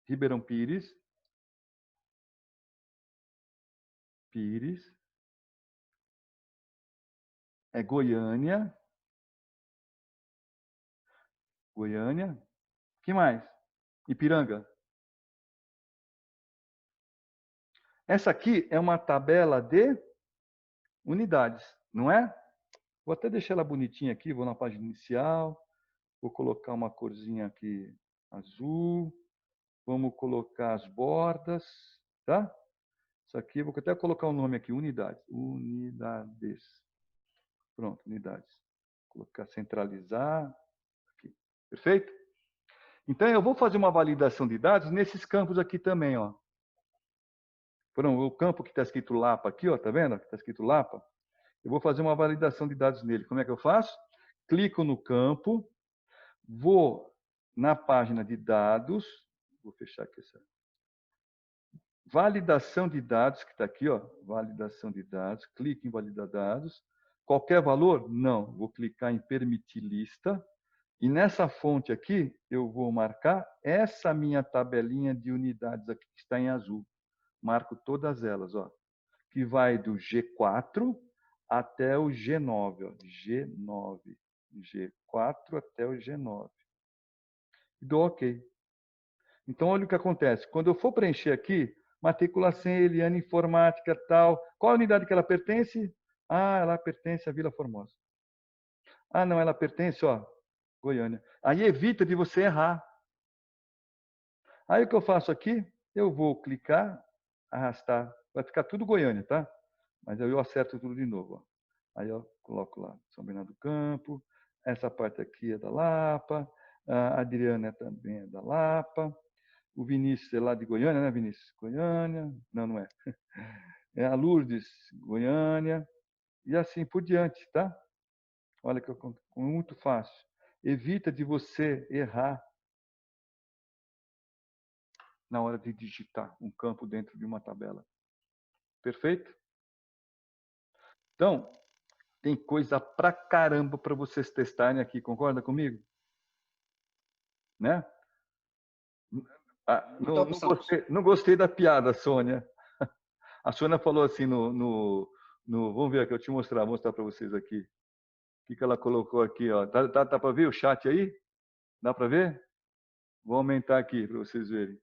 Ribeirão Pires. Goiânia. Que mais? Ipiranga. Essa aqui é uma tabela de unidades, não é? Vou até deixar ela bonitinha aqui, vou na página inicial, vou colocar uma corzinha aqui azul, vamos colocar as bordas, tá? Isso aqui, vou até colocar o nome aqui, unidades. Pronto, unidades. Vou colocar centralizar, aqui. Perfeito? Então, eu vou fazer uma validação de dados nesses campos aqui também, ó. O campo que está escrito Lapa aqui, ó, tá vendo? Que está escrito Lapa. Eu vou fazer uma validação de dados nele. Como é que eu faço? Clico no campo, vou na página de dados, vou fechar aqui essa validação de dados, que está aqui, ó, validação de dados, clique em validar dados. Qualquer valor? Não. Vou clicar em permitir lista. E nessa fonte aqui, eu vou marcar essa minha tabelinha de unidades aqui, que está em azul. Marco todas elas, ó, que vai do G4 até o G9, ó, G4 até o G9. E dou OK. Então, olha o que acontece. Quando eu for preencher aqui, matrícula 100, Eliane Informática, tal. Qual a unidade que ela pertence? Ah, ela pertence à Vila Formosa. Ah, não, ela pertence, ó, Goiânia. Aí evita de você errar. Aí o que eu faço aqui? Eu vou clicar, arrastar. Vai ficar tudo Goiânia, tá? Mas aí eu acerto tudo de novo. Ó. Aí eu coloco lá São Bernardo do Campo. Essa parte aqui é da Lapa. A Adriana também é da Lapa. O Vinícius é lá de Goiânia, né, Vinícius? Goiânia. Não, não é. É a Lourdes, Goiânia. E assim por diante, tá? Olha que muito fácil. Evita de você errar na hora de digitar um campo dentro de uma tabela. Perfeito? Então, tem coisa pra caramba para vocês testarem aqui, concorda comigo? Né? Ah, Muita opção. não gostei da piada, Sônia. A Sônia falou assim vamos ver aqui, eu te mostrar para vocês aqui. O que ela colocou aqui, ó? Tá para ver o chat aí? Dá para ver? Vou aumentar aqui para vocês verem.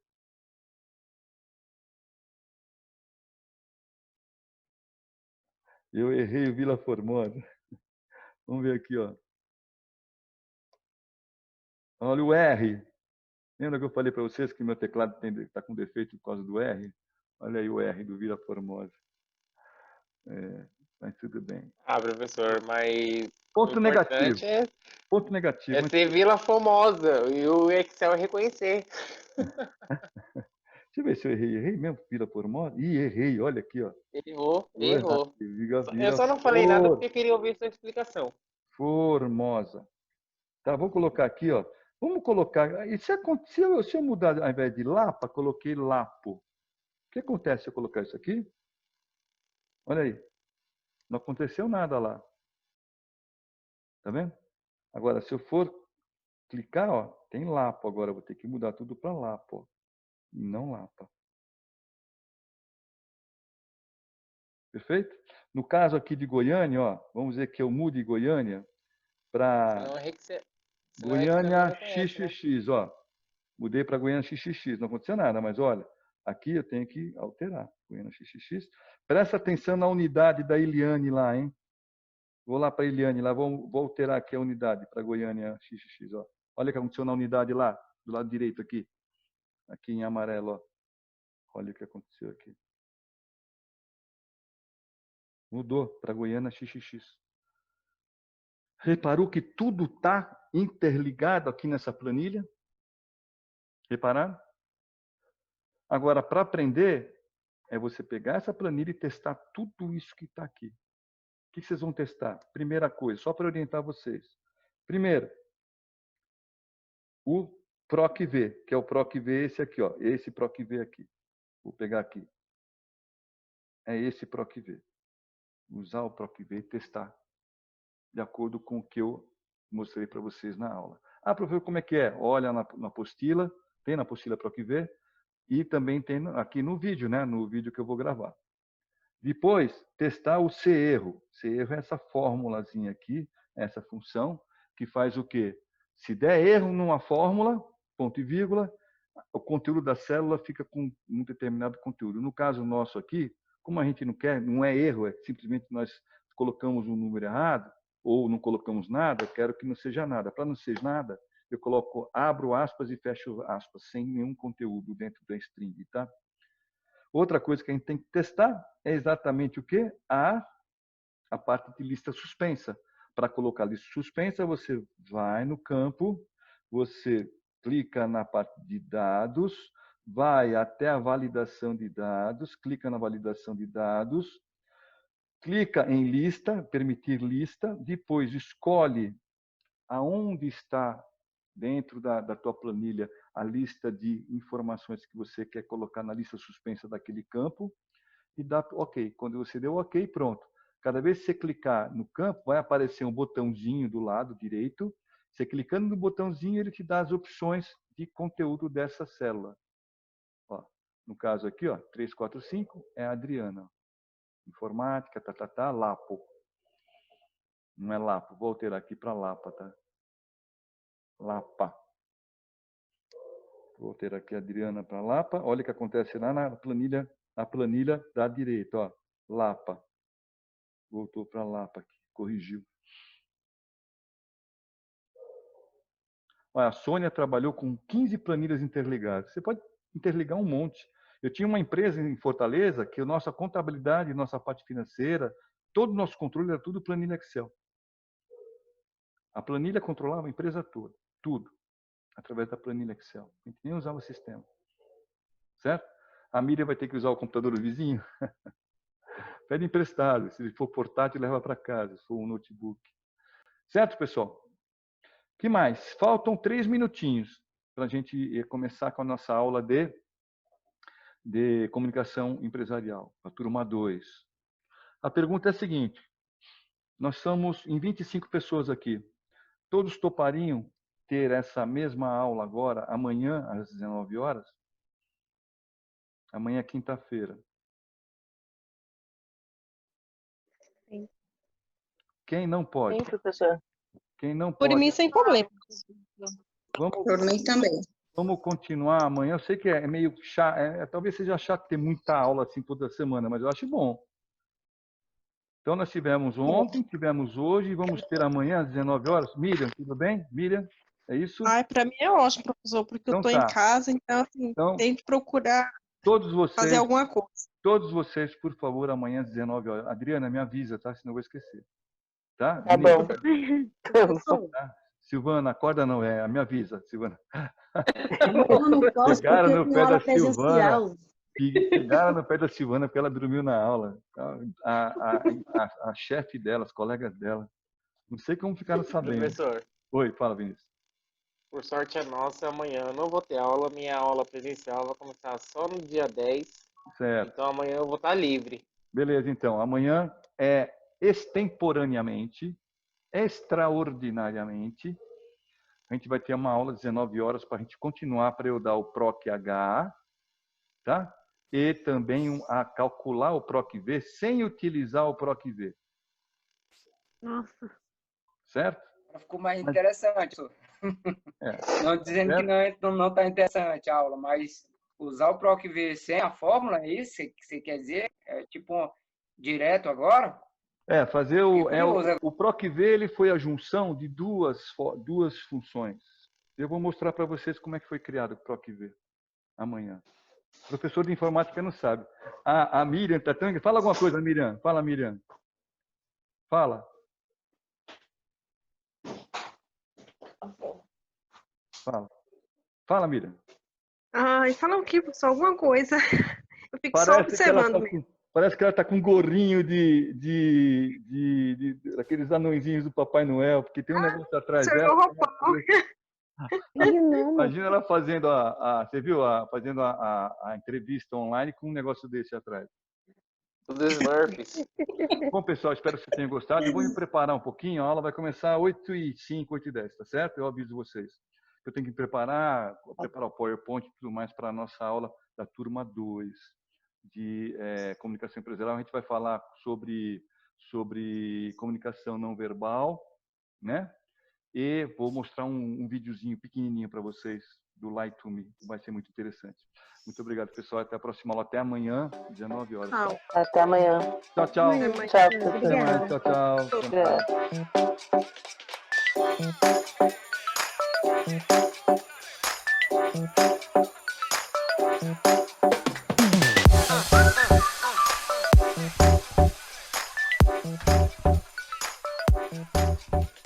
Eu errei o Vila Formosa. Vamos ver aqui, ó. Olha o R. Lembra que eu falei para vocês que meu teclado está com defeito por causa do R? Olha aí o R do Vila Formosa. Mas tudo bem. Ah, professor, mas Ponto o negativo. importante é Ponto negativo. ser Vila Formosa e o Excel reconhecer. Deixa eu ver se eu errei. Errei mesmo, Vila Formosa? Ih, errei. Olha aqui, ó. Errou, Vou errar. errou. Eu Vila só não falei nada porque queria ouvir sua explicação. Formosa. Tá, vou colocar aqui, ó. Vamos colocar. E se eu mudar, ao invés de Lapa, coloquei Lapo. O que acontece se eu colocar isso aqui? Olha aí. Não aconteceu nada lá. Tá vendo? Agora, se eu for clicar, ó, tem Lapo agora. Eu vou ter que mudar tudo para Lapo. Ó, e não Lapa. Perfeito? No caso aqui de Goiânia, ó, vamos dizer que eu mude Goiânia para Goiânia XXX, ó. Mudei para Goiânia XXX, não aconteceu nada, mas olha, aqui eu tenho que alterar. Goiânia XXX. Presta atenção na unidade da Eliane lá, hein? Vou lá para a Eliane, lá vou alterar aqui a unidade para Goiânia XXX, ó. Olha o que aconteceu na unidade lá, do lado direito aqui. Aqui em amarelo, ó. Olha o que aconteceu aqui. Mudou para Goiânia XXX. Reparou que tudo está interligado aqui nessa planilha? Repararam? Agora, para aprender, é você pegar essa planilha e testar tudo isso que está aqui. O que vocês vão testar? Primeira coisa, só para orientar vocês. Primeiro, o PROC-V, que é o PROC-V esse aqui, ó. Esse PROC-V aqui. Vou pegar aqui. É esse PROC-V. Usar o PROC-V e testar de acordo com o que eu mostrei para vocês na aula. Ah, professor, como é que é? Olha na apostila, tem na apostila PROC-V e também tem aqui no vídeo, né? No vídeo que eu vou gravar. Depois, testar o C-erro. C-erro é essa formulazinha aqui, essa função, que faz o quê? Se der erro numa fórmula, ponto e vírgula, o conteúdo da célula fica com um determinado conteúdo. No caso nosso aqui, como a gente não quer, não é erro, é simplesmente nós colocamos um número errado, ou não colocamos nada, eu quero que não seja nada. Para não ser nada, eu coloco, abro aspas e fecho aspas, sem nenhum conteúdo dentro da string, tá? Outra coisa que a gente tem que testar é exatamente o quê? A parte de lista suspensa. Para colocar lista suspensa, você vai no campo, você clica na parte de dados, vai até a validação de dados, clica na validação de dados, clica em lista, permitir lista, depois escolhe aonde está dentro da tua planilha a lista de informações que você quer colocar na lista suspensa daquele campo e dá OK. Quando você deu OK, pronto. Cada vez que você clicar no campo, vai aparecer um botãozinho do lado direito. Você clicando no botãozinho, ele te dá as opções de conteúdo dessa célula. Ó, no caso aqui, ó, 345 é a Adriana. Informática, Lapo. Não é Lapo, vou alterar aqui para Lapa, tá? Lapa. Vou ter aqui a Adriana para Lapa. Olha o que acontece lá na planilha da direita, ó. Lapa. Voltou para Lapa aqui, corrigiu. Olha, a Sônia trabalhou com 15 planilhas interligadas. Você pode interligar um monte. Eu tinha uma empresa em Fortaleza que a nossa contabilidade, nossa parte financeira, todo o nosso controle era tudo planilha Excel. A planilha controlava a empresa toda, tudo, através da planilha Excel. A gente nem usava o sistema. Certo? A Miriam vai ter que usar o computador do vizinho. Pede emprestado. Se for portátil, leva para casa. Se for um notebook. Certo, pessoal? O que mais? Faltam 3 minutinhos para a gente começar com a nossa aula de comunicação empresarial, a turma 2. A pergunta é a seguinte. Nós somos em 25 pessoas aqui. Todos topariam ter essa mesma aula agora, amanhã, às 19 horas? Amanhã é quinta-feira. Sim. Quem não pode? Sim, professor. Quem não Por pode? mim, sem problema. Por mim também. Vamos continuar amanhã. Eu sei que é meio chato, talvez seja chato ter muita aula assim toda semana, mas eu acho bom. Então, nós tivemos ontem, tivemos hoje e vamos ter amanhã às 19 horas. Miriam, tudo bem? Miriam, é isso? Para mim é ótimo, professor, porque Então eu estou tá. em casa, então, assim, Então, tenho que procurar todos vocês, fazer alguma coisa. todos vocês, por favor, amanhã às 19 horas. Adriana, me avisa, tá? Senão eu vou esquecer. Tá? Tá bom. Tá? Silvana, acorda não, me avisa, Silvana. Eu não posso Pegaram porque no tem pé aula da Silvana. presencial. Pegaram no pé da Silvana porque ela dormiu na aula. A chefe dela, as colegas dela. Não sei como ficaram sabendo. Professor, Oi, fala, Vinícius. por sorte é nossa, amanhã eu não vou ter aula, minha aula presencial vai começar só no dia 10. Certo. Então amanhã eu vou estar livre. Beleza, então. Amanhã é extemporaneamente, extraordinariamente. A gente vai ter uma aula às 19 horas para a gente continuar para eu dar o PROC-H, tá? E também a calcular o PROC-V sem utilizar o PROC-V. Nossa. Certo? Ficou mais interessante. Não dizendo que não está interessante a aula, mas usar o PROC-V sem a fórmula, é isso que você quer dizer? É tipo direto agora? Fazer o PROC-V, ele foi a junção de duas funções. Eu vou mostrar para vocês como é que foi criado o PROC-V amanhã. O professor de informática não sabe. A Miriam está tão... Fala alguma coisa, Miriam. Fala, Miriam. Fala. Fala, Miriam. Fala o quê, professor? Alguma coisa. Eu fico só observando mesmo. Parece que ela está com um gorrinho daqueles anõezinhos do Papai Noel, porque tem um negócio atrás dela. Imagina ela fazendo você viu? Fazendo a entrevista online com um negócio desse atrás. Tudo Smurfs. Bom, pessoal, espero que vocês tenham gostado. Eu vou me preparar um pouquinho. A aula vai começar às 8h05, 8h10, tá certo? Eu aviso vocês. Eu tenho que preparar o PowerPoint e tudo mais para a nossa aula da turma 2 de comunicação empresarial. A gente vai falar sobre comunicação não verbal, né? E vou mostrar um videozinho pequenininho para vocês do Light to Me. Vai ser muito interessante. Muito obrigado, pessoal. Até a próxima aula. Até amanhã, 19 horas. Tchau. Até amanhã. Tchau, tchau. Tchau, Até mais. Tchau, tchau. Tchau.